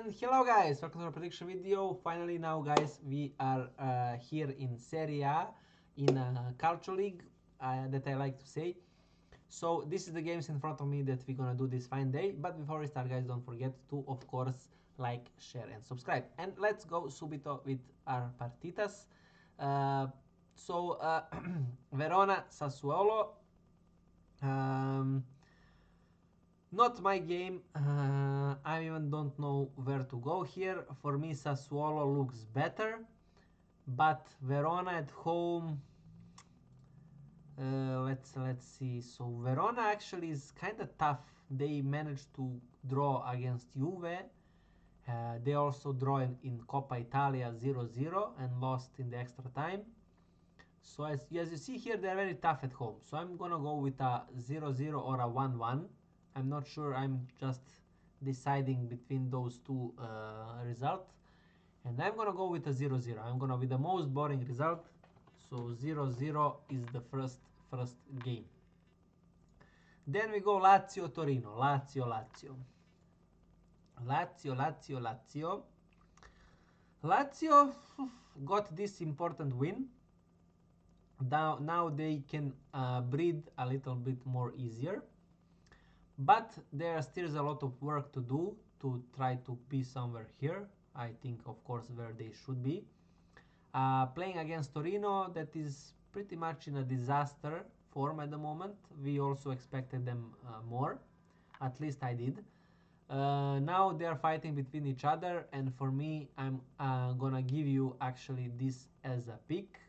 And hello guys, welcome to the prediction video. Finally now guys, we are here in Serie A, in Culture League, that I like to say. So this is the games in front of me that we're gonna do this fine day. But before we start guys, don't forget to of course like, share and subscribe. And let's go subito with our partitas. Verona, Sassuolo. Not my game. I even don't know where to go here. For me, Sassuolo looks better, but Verona at home. Let's see. So Verona actually is kind of tough. They managed to draw against Juve. They also draw in Coppa Italia 0-0 and lost in the extra time. So as you see here, they're very tough at home. So I'm gonna go with a 0-0 or a 1-1. I'm not sure. I'm just deciding between those two results. And I'm gonna go with a 0-0. I'm gonna be the most boring result. So 0-0 is the first game. Then we go Lazio Torino. Lazio got this important win. Now they can breathe a little bit more easier. But there are still a lot of work to do to try to be somewhere here. I think, of course, where they should be. Playing against Torino, that is pretty much in a disaster form at the moment. We also expected them more. At least I did. Now they are fighting between each other, and for me, I'm gonna give you actually this as a pick.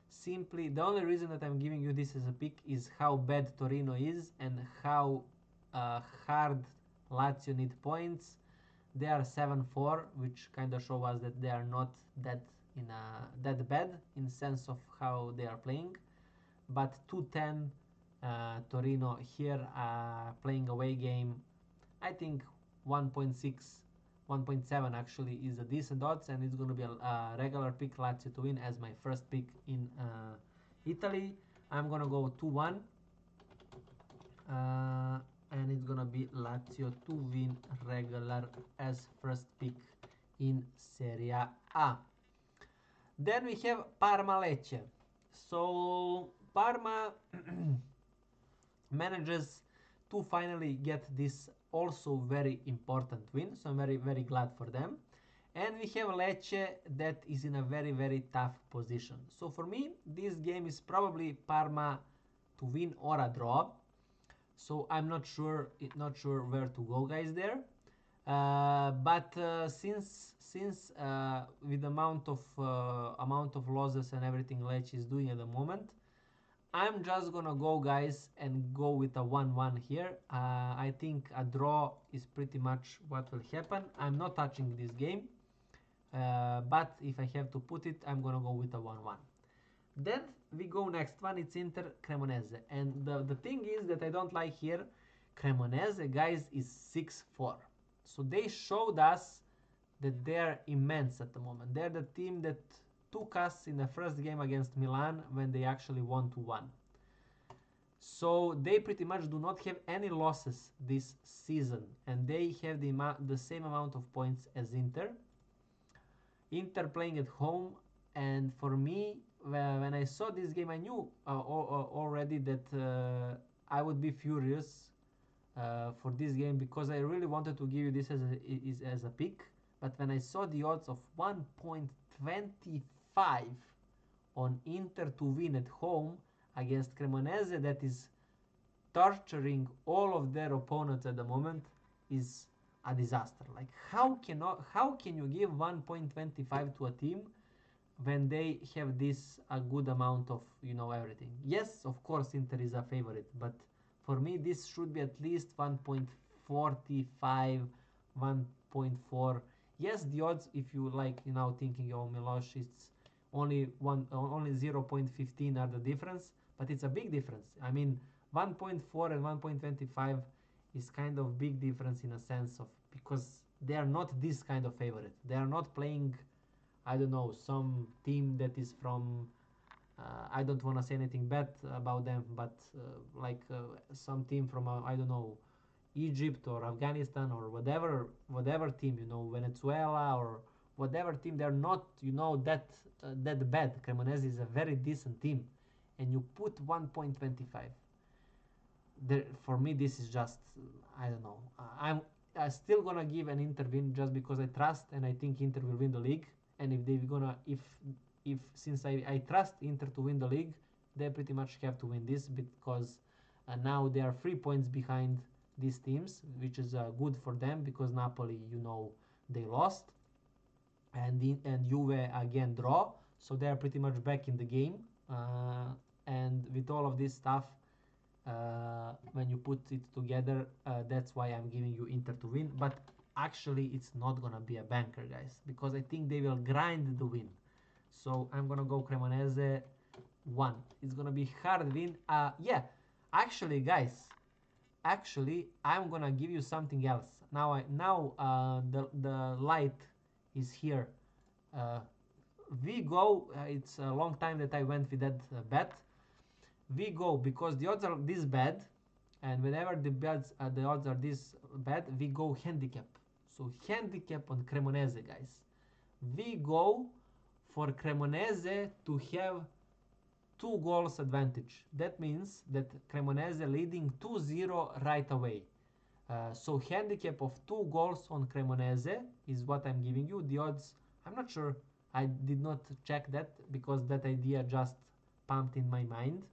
Simply, the only reason that I'm giving you this as a pick is how bad Torino is and how hard Lazio need points. They are 7-4, which kind of show us that they are not that bad in sense of how they are playing. But 2-10 Torino here, playing away game. I think 1.6, 1.7 actually is a decent odds, and it's going to be a regular pick Lazio to win as my first pick in Italy. I'm going to go 2-1. And it's gonna be Lazio to win regular as first pick in Serie A. Then we have Parma Lecce. So Parma manages to finally get this also very important win. So I'm very glad for them. And we have Lecce that is in a very tough position. So for me, this game is probably Parma to win or a draw. So I'm not sure where to go guys there. But since with the amount of losses and everything Lecce is doing at the moment, I'm just gonna go guys and go with a 1-1 here. I think a draw is pretty much what will happen. I'm not touching this game, but if I have to put it, I'm gonna go with a 1-1. Then we go next one, it's Inter Cremonese. And the thing is that I don't like here, Cremonese guys is 6-4. So they showed us that they're immense at the moment. They're the team that took us in the first game against Milan when they actually won 2-1. So they pretty much do not have any losses this season, and they have the same amount of points as Inter. Inter playing at home, and for me, when I saw this game, I knew already that I would be furious for this game because I really wanted to give you this as a pick. But when I saw the odds of 1.25 on Inter to win at home against Cremonese, that is torturing all of their opponents at the moment, is a disaster. Like how can you give 1.25 to a team when they have this a good amount of everything? Yes, of course Inter is a favorite, but for me this should be at least 1.45, 1.4. Yes, the odds, if you like thinking, oh Miloš, it's only 0.15 are the difference, but it's a big difference. I mean 1.4 and 1.25 is kind of big difference in a sense of, because they are not this kind of favorite. They are not playing, I don't know, some team that is from, I don't want to say anything bad about them, but some team from, I don't know, Egypt or Afghanistan or whatever team, you know, Venezuela or whatever team, they're not, you know, that bad. Cremonese is a very decent team, and you put 1.25. For me, this is just, I don't know. I'm still gonna give an Inter win just because I trust and I think Inter will win the league. And if they're gonna, if since I trust Inter to win the league, they pretty much have to win this because now they are 3 points behind these teams, which is good for them because Napoli, you know, they lost, and Juve again draw, so they are pretty much back in the game. And with all of this stuff, when you put it together, that's why I'm giving you Inter to win. But actually, it's not gonna be a banker, guys, because I think they will grind the win. So I'm gonna go Cremonese 1. It's gonna be hard win. Yeah, actually, guys, actually, I'm gonna give you something else. Now the light is here. Uh, we go. It's a long time that I went with that bet. We go because the odds are this bad, and whenever the odds are this bad, we go handicap. So handicap on Cremonese, guys. We go for Cremonese to have 2 goals advantage. That means that Cremonese leading 2-0 right away. So handicap of 2 goals on Cremonese is what I'm giving you. The odds, I'm not sure. I did not check that because that idea just pumped in my mind.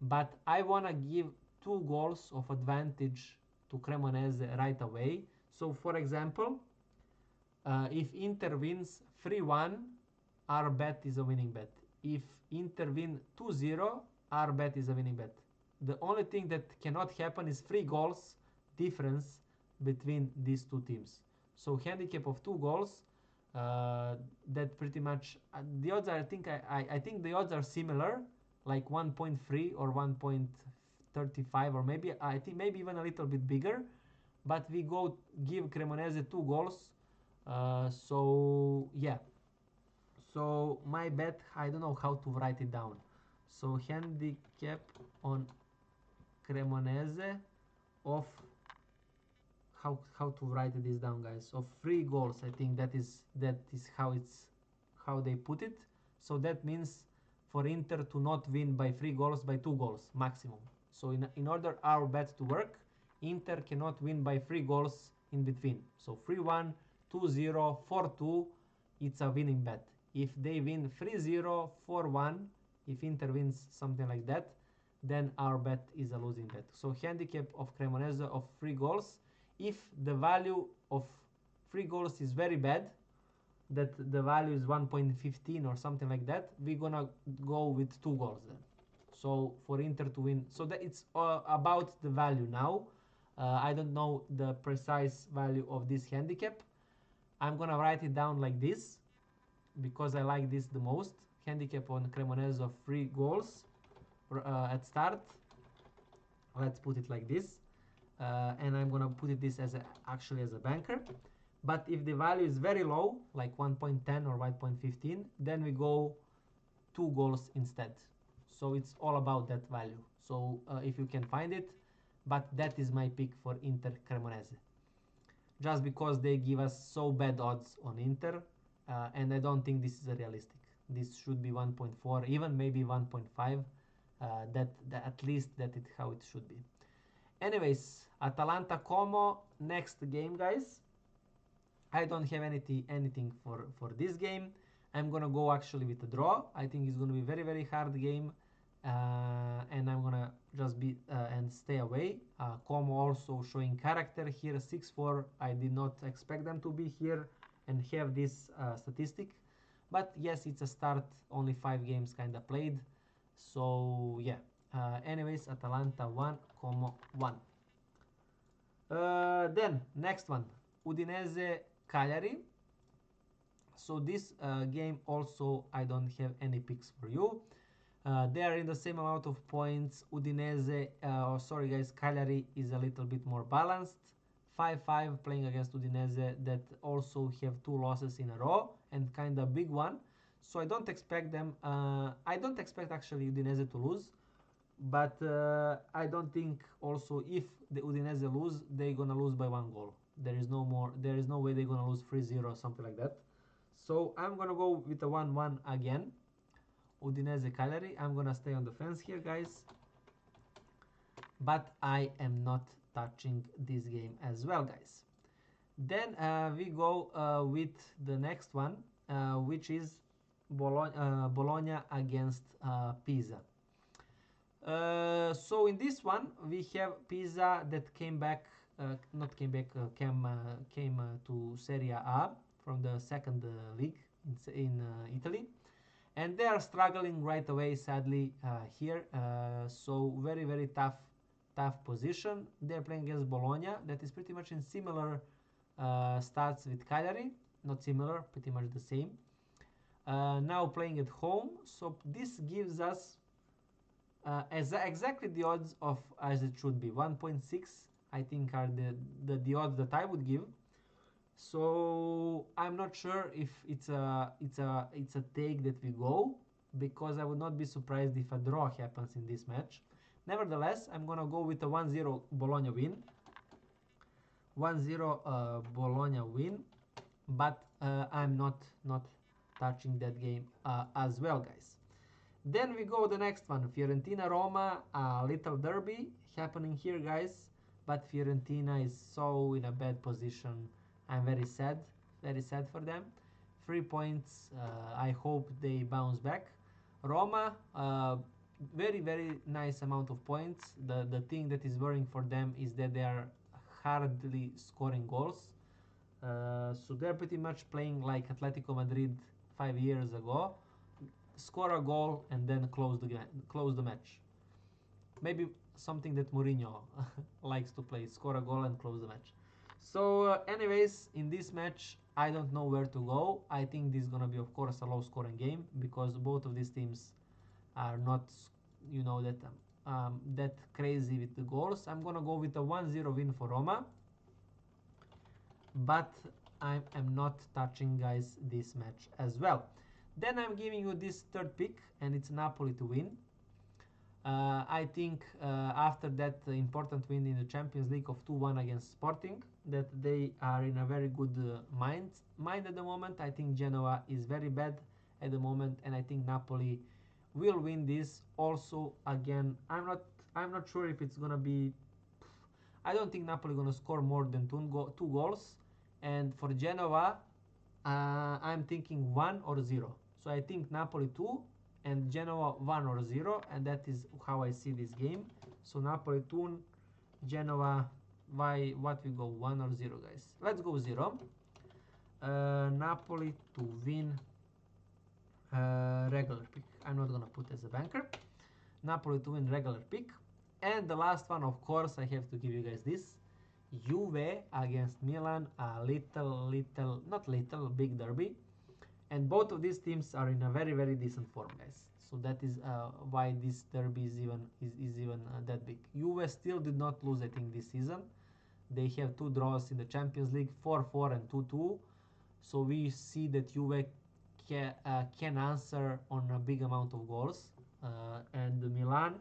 But I want to give 2 goals of advantage to Cremonese right away. So for example, if Inter wins 3-1, our bet is a winning bet. If Inter win 2-0, our bet is a winning bet. The only thing that cannot happen is 3 goals difference between these two teams. So handicap of 2 goals, that pretty much the odds are, I think the odds are similar, like 1.3 or 1.35, or maybe I think maybe even a little bit bigger. But we go give Cremonese 2 goals. So yeah. So my bet, I don't know how to write it down. So handicap on Cremonese of, how to write this down, guys, of 3 goals. I think that is how they put it. So that means for Inter to not win by 3 goals, by 2 goals maximum. So in order our bet to work, Inter cannot win by 3 goals in between. So 3-1, 2-0, 4-2, it's a winning bet. If they win 3-0, 4-1, if Inter wins something like that, then our bet is a losing bet. So handicap of Cremonese of 3 goals. If the value of 3 goals is very bad, that the value is 1.15 or something like that, we're gonna go with 2 goals then. So for Inter to win, so that it's about the value now. I don't know the precise value of this handicap. I'm gonna write it down like this because I like this the most. Handicap on Cremonese of 3 goals at start. Let's put it like this, and I'm gonna put it this as actually as a banker. But if the value is very low, like 1.10 or 1.15, then we go 2 goals instead. So it's all about that value. So if you can find it, but that is my pick for Inter Cremonese. Just because they give us so bad odds on Inter, and I don't think this is a realistic. This should be 1.4, even maybe 1.5. That at least that is how it should be. Anyways, Atalanta Como, next game, guys. I don't have anything for this game. I'm gonna go actually with a draw. I think it's gonna be very, very hard game, and I'm gonna just be and stay away. Como also showing character here, 6-4. I did not expect them to be here and have this statistic, but yes, it's a start. Only 5 games kind of played, so yeah. Anyways, Atalanta 1, Como 1. Then next one, Udinese Cagliari. So this game also I don't have any picks for you. They are in the same amount of points. Udinese, sorry guys, Cagliari is a little bit more balanced. 5-5 playing against Udinese that also have 2 losses in a row and kind of big one. So I don't expect them. I don't expect actually Udinese to lose. But I don't think also if the Udinese lose, they're gonna lose by 1 goal. There is no more. There is no way they're gonna lose 3-0 or something like that. So I'm gonna go with a 1-1 again. Udinese Cagliari. I'm gonna stay on the fence here, guys. But I am not touching this game as well, guys. Then we go with the next one, which is Bologna against Pisa. So in this one we have Pisa that came back, not came back, came to Serie A from the second league in Italy, and they are struggling right away, sadly, here. So very tough position. They're playing against Bologna, that is pretty much in similar stats with Cagliari, not similar, pretty much the same. Now playing at home, so this gives us exactly the odds of as it should be. 1.6 I think are the odds that I would give. So I'm not sure if it's a take that we go, because I would not be surprised if a draw happens in this match. Nevertheless, I'm gonna go with a 1-0 Bologna win. 1-0 Bologna win, but I'm not touching that game as well, guys. Then we go the next one, Fiorentina Roma, a little derby happening here, guys. But Fiorentina is so in a bad position. I'm very sad for them. 3 points. I hope they bounce back. Roma, very nice amount of points. The thing that is worrying for them is that they are hardly scoring goals. So they're pretty much playing like Atletico Madrid 5 years ago. Score a goal and then close the match. Maybe something that Mourinho likes to play: score a goal and close the match. So, anyways, in this match, I don't know where to go. I think this is gonna be, of course, a low-scoring game, because both of these teams are not, that crazy with the goals. I'm gonna go with a 1-0 win for Roma, but I'm not touching, guys, this match as well. Then I'm giving you this third pick, and it's Napoli to win. I think after that important win in the Champions League of 2-1 against Sporting, that they are in a very good mind at the moment. I think Genoa is very bad at the moment, and I think Napoli will win this. Also, again, I'm not sure if it's gonna be. I don't think Napoli gonna score more than two goals, and for Genoa, I'm thinking 1 or 0. So I think Napoli 2 and Genoa 1 or 0, and that is how I see this game. So Napoli 2, Genoa, what we go, 1 or 0, guys? Let's go 0. Napoli to win, regular pick. I'm not gonna put as a banker. Napoli to win, regular pick. And the last one, of course, I have to give you guys this. Juve against Milan, a not little, big derby. And both of these teams are in a very decent form, guys. So that is why this derby is even that big. Juve still did not lose, I think, this season. They have 2 draws in the Champions League, 4-4 and 2-2. So we see that Juve can answer on a big amount of goals. And Milan,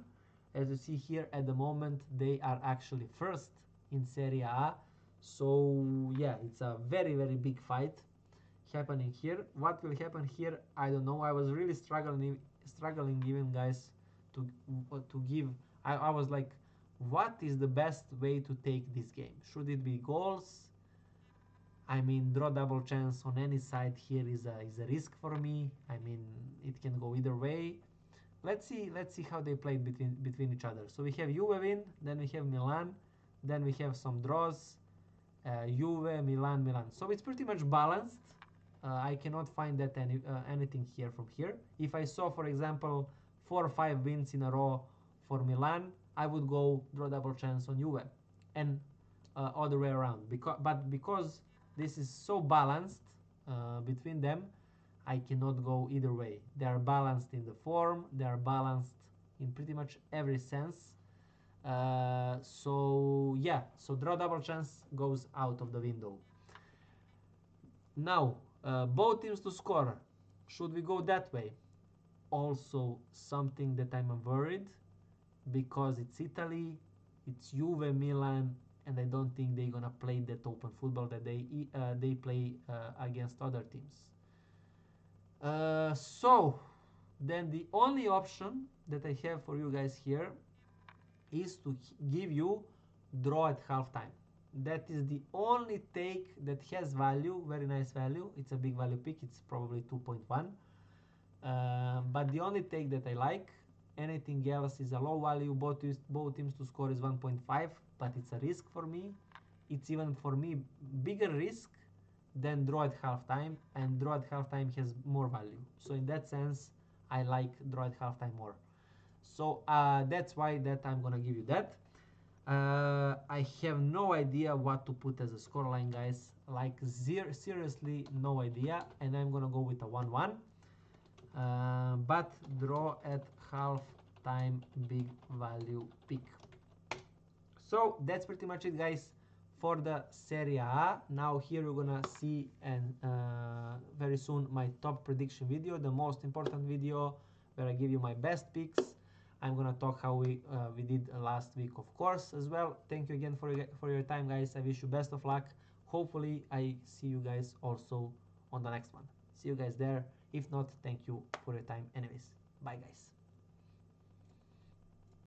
as you see here at the moment, they are actually first in Serie A. So yeah, it's a very big fight happening here. What will happen here, I don't know. I was really struggling even, guys, to give. I was like, what is the best way to take this game? Should it be goals? I mean, draw double chance on any side here is a risk for me. I mean, it can go either way. Let's see how they play between each other. So we have Juve win, then we have Milan, then we have some draws, Juve, Milan. So it's pretty much balanced. I cannot find that anything here from here. If I saw, for example, 4 or 5 wins in a row for Milan, I would go draw double chance on Juve, and other way around. Because this is so balanced between them, I cannot go either way. They are balanced in the form. They are balanced in pretty much every sense. So yeah, so draw double chance goes out of the window. Now, both teams to score. Should we go that way? Also something that I'm worried. because it's Italy, it's Juve, Milan, and I don't think they're gonna play that open football that they play against other teams. So then the only option that I have for you guys here is to give you draw at halftime. That is the only take that has value, very nice value. It's a big value pick, it's probably 2.1. But the only take that I like, anything else is a low value. Both teams to score is 1.5, but it's a risk for me. It's even for me bigger risk than draw at halftime, and draw at halftime has more value. So in that sense, I like draw at halftime more. So that's why that I'm gonna give you that. I have no idea what to put as a scoreline, guys. Like seriously, no idea. And I'm gonna go with a 1-1. But draw at half time, big value pick. So that's pretty much it, guys, for the Serie A. Now here you're gonna see and very soon my top prediction video, the most important video where I give you my best picks. I'm gonna talk how we did last week, of course, as well. Thank you again for your time, guys. I wish you best of luck. Hopefully I see you guys also on the next one. See you guys there. If not, thank you for your time anyways. Bye, guys.